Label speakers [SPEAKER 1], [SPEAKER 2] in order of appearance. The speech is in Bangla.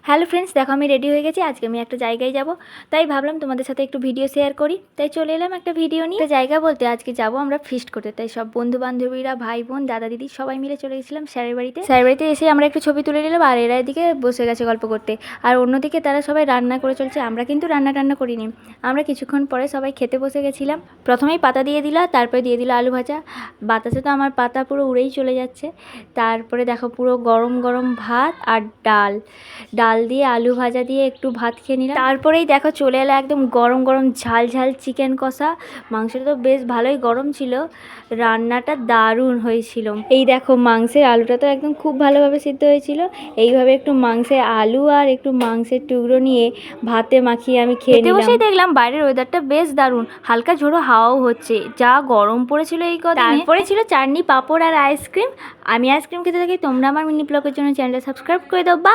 [SPEAKER 1] হ্যালো ফ্রেন্ডস, দেখো আমি রেডি হয়ে গেছি। আজকে আমি একটা জায়গায় যাব, তাই ভাবলাম তোমাদের সাথে একটু ভিডিও শেয়ার করি। তাই চলে এলাম একটা ভিডিও নিয়ে। একটা জায়গা বলতে আজকে যাব আমরা ফিস্ট করতে। তাই সব বন্ধু বান্ধবীরা, ভাই বোন, দাদা দিদি সবাই মিলে চলে গেছিলাম স্যারের বাড়িতে। স্যারের বাড়িতে এসে আমরা একটু ছবি তুলে নিলাম, আর এরা এদিকে বসে গেছে গল্প করতে। আর অন্যদিকে তারা সবাই রান্না করে চলছে। আমরা কিন্তু রান্না করিনি। আমরা কিছুক্ষণ পরে সবাই খেতে বসে গেছিলাম। প্রথমেই পাতা দিয়ে দিলা, তারপরে দিয়ে দিল আলু ভাজা। বাতাসে তো আমার পাতা পুরো উড়েই চলে যাচ্ছে। তারপরে দেখো পুরো গরম গরম ভাত আর ডাল দিয়ে আলু ভাজা দিয়ে একটু ভাত খেয়ে নিলাম। তারপরেই দেখো চলে এলো একদম গরম গরম ঝাল ঝাল চিকেন কষা। মাংসটা তো বেশ ভালোই গরম ছিল, রান্নাটা দারুণ হয়েছিল। এই দেখো মাংসের আলুটা তো একদম খুব ভালোভাবে সিদ্ধ হয়েছিল। এইভাবে একটু মাংসের আলু আর একটু মাংসের টুকরো নিয়ে ভাতে মাখিয়ে আমি খেয়ে নিলাম। বসেই দেখলাম বাইরের ওয়েদারটা বেশ দারুণ, হালকা ঝোড়ো হাওয়াও হচ্ছে। যা গরম পড়েছিল এই কদিনে। তারপরে ছিল চাটনি, পাঁপড় আর আইসক্রিম। আমি আইসক্রিম খেতে থাকি। তোমরা আমার মিনি ব্লগের জন্য চ্যানেলটা সাবস্ক্রাইব করে দাও। বা